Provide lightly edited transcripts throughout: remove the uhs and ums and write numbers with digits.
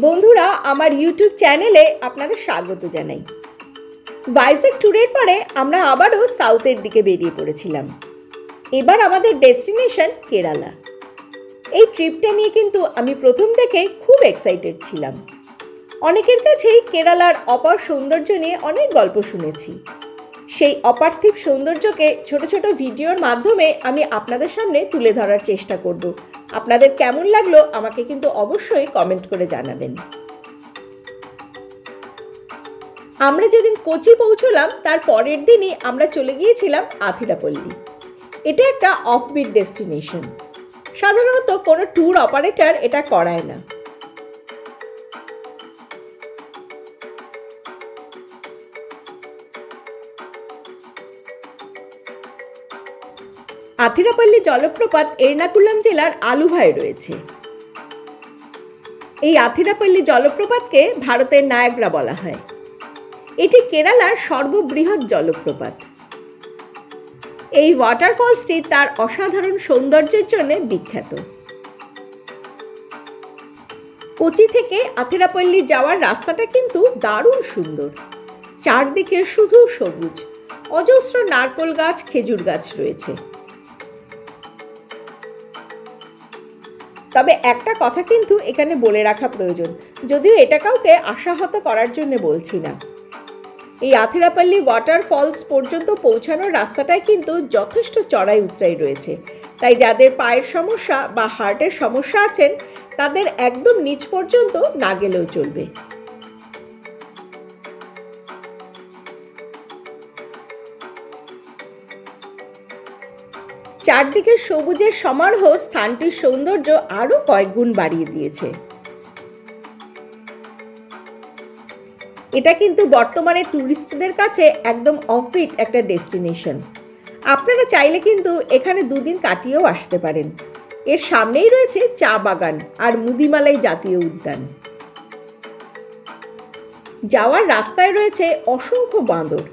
বন্ধুরা, আমার ইউটিউব চ্যানেলে আপনাদের স্বাগত জানাই। ভাইজ্যাগ ট্যুরের পরে আমরা আবারও সাউথের দিকে বেরিয়ে পড়েছিলাম। এবার আমাদের ডেস্টিনেশন কেরালা। এই ট্রিপটা নিয়ে কিন্তু আমি প্রথম থেকে খুব এক্সাইটেড ছিলাম। অনেকের কাছেই কেরালার অপার সৌন্দর্য নিয়ে অনেক গল্প শুনেছি। সেই অপার্থিব সৌন্দর্যকে ছোট ছোট ভিডিওর মাধ্যমে আমি আপনাদের সামনে তুলে ধরার চেষ্টা করব। আপনাদের কেমন লাগলো আমাকে কিন্তু অবশ্যই কমেন্ট করে জানাবেন। আমরা যেদিন কোচি পৌঁছলাম তার পরের দিনই আমরা চলে গিয়েছিলাম আথিরাপল্লী। এটা একটা অফবিট ডেস্টিনেশন। সাধারণত কোনো ট্যুর অপারেটর এটা করায় না। আথিরাপল্লী জলপ্রপাত এর্নাকুলাম জেলার আলুভায় রয়েছে। এই আথিরাপল্লী জলপ্রপাতকে ভারতের নায়াগ্রা বলা হয়। এটি কেরালার সর্ববৃহৎ জলপ্রপাত। এই ওয়াটারফলসটি তার অসাধারণ সৌন্দর্যের জন্য বিখ্যাত। কোচি থেকে আথিরাপল্লী যাওয়ার রাস্তাটা কিন্তু দারুণ সুন্দর। চারদিকে শুধু সবুজ, অজস্র নারকেল গাছ, খেজুর গাছ রয়েছে। তবে একটা কথা কিন্তু এখানে বলে রাখা প্রয়োজন, যদিও এটা কাউকে আশাহত করার জন্য বলছি না। এই আথিরাপল্লী ওয়াটারফলস পর্যন্ত পৌঁছানোর রাস্তাটায় কিন্তু যথেষ্ট চড়াই উতরাই রয়েছে। তাই যাদের পায়ের সমস্যা বা হার্টের সমস্যা আছেন তাদের একদম নিচ পর্যন্ত না গেলেও চলবে। চারদিকে সবুজের সমারোহ স্থানটির সৌন্দর্য আরো কয়েক গুণ বাড়িয়ে দিয়েছে। এটা কিন্তু বর্তমানে ট্যুরিস্টদের কাছে একদম অফবিট একটা ডেস্টিনেশন। আপনারা চাইলে কিন্তু এখানে দুদিন কাটিয়েও আসতে পারেন। এর সামনেই রয়েছে চা বাগান আর মুদিমালাই জাতীয় উদ্যান। যাওয়ার রাস্তায় রয়েছে অসংখ্য বাঁদর,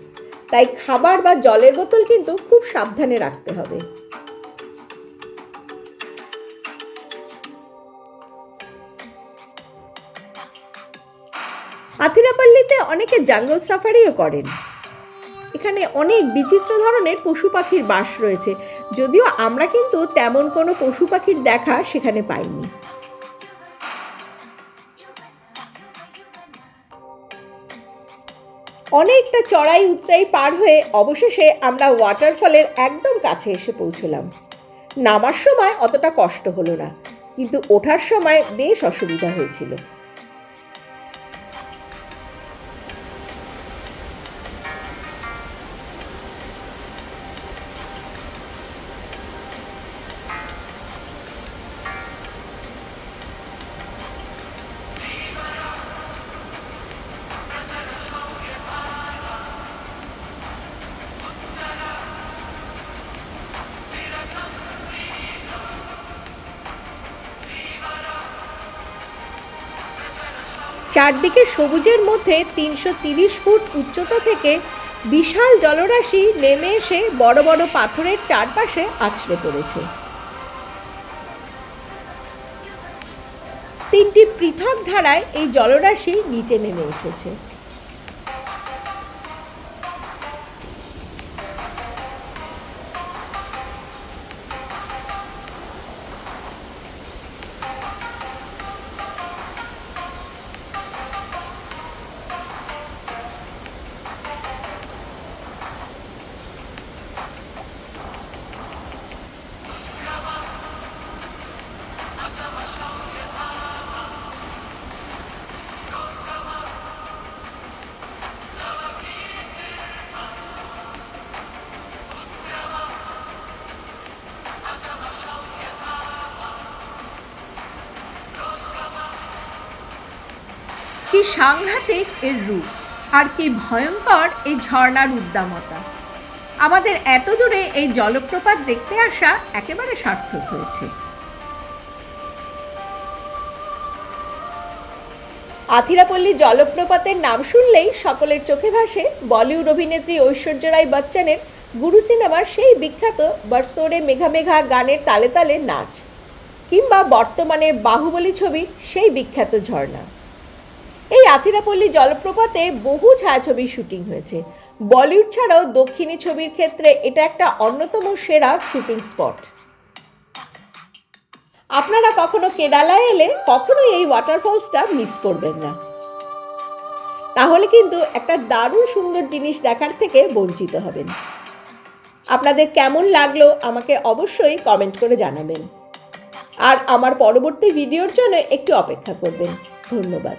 তাই খাবার বা জলের বোতল কিন্তু খুব সাবধানে রাখতে হবে। আথিরাপল্লীতে অনেকে জঙ্গল সাফারিও করেন। এখানে অনেক বিচিত্র ধরনের পশু পাখির বাস রয়েছে, যদিও আমরা কিন্তু তেমন কোনো পশু পাখির দেখা সেখানে পাইনি। অনেকটা চড়াই উতরাই পার হয়ে অবশেষে আমরা ওয়াটারফলের একদম কাছে এসে পৌঁছলাম। নামার সময় অতটা কষ্ট হলো না, কিন্তু ওঠার সময় বেশ অসুবিধা হয়েছিল। চারদিকে সবুজের মধ্যে ৩৩০ ফুট উচ্চতা থেকে বিশাল জলরাশি নেমে এসে বড় বড় পাথরের চারপাশে আছড়ে পড়েছে। তিনটি পৃথক ধারায় এই জলরাশি নিচে নেমে এসেছে। কি সাংঘাতিক এর রূপ, আর কি ভয়ঙ্কর এই ঝর্ণার উদ্দামতা। আমাদের এত দূরে এই জলপ্রপাত দেখতে আসা একেবারে সার্থক হয়েছে। আথিরাপল্লী জলপ্রপাতের নাম শুনলেই সকলের চোখে ভাসে বলিউড অভিনেত্রী ঐশ্বর্য রাই বচ্চনের গুরু সিনেমার সেই বিখ্যাত বরসোরে মেঘা মেঘা গানের তালে তালে নাচ, কিংবা বর্তমানে বাহুবলী ছবির সেই বিখ্যাত ঝর্ণা। এই আথিরাপল্লী জলপ্রপাতে বহু ছায়াছবির শুটিং হয়েছে। বলিউড ছাড়াও দক্ষিণী ছবির ক্ষেত্রে এটা একটা অন্যতম সেরা শুটিং স্পট। আপনারা কখনো কেরালায় এলে কখনোই এই ওয়াটারফলসটা মিস করবেন না, তাহলে কিন্তু একটা দারুণ সুন্দর জিনিস দেখার থেকে বঞ্চিত হবেন। আপনাদের কেমন লাগলো আমাকে অবশ্যই কমেন্ট করে জানাবেন, আর আমার পরবর্তী ভিডিওর জন্য একটু অপেক্ষা করবেন। ধন্যবাদ।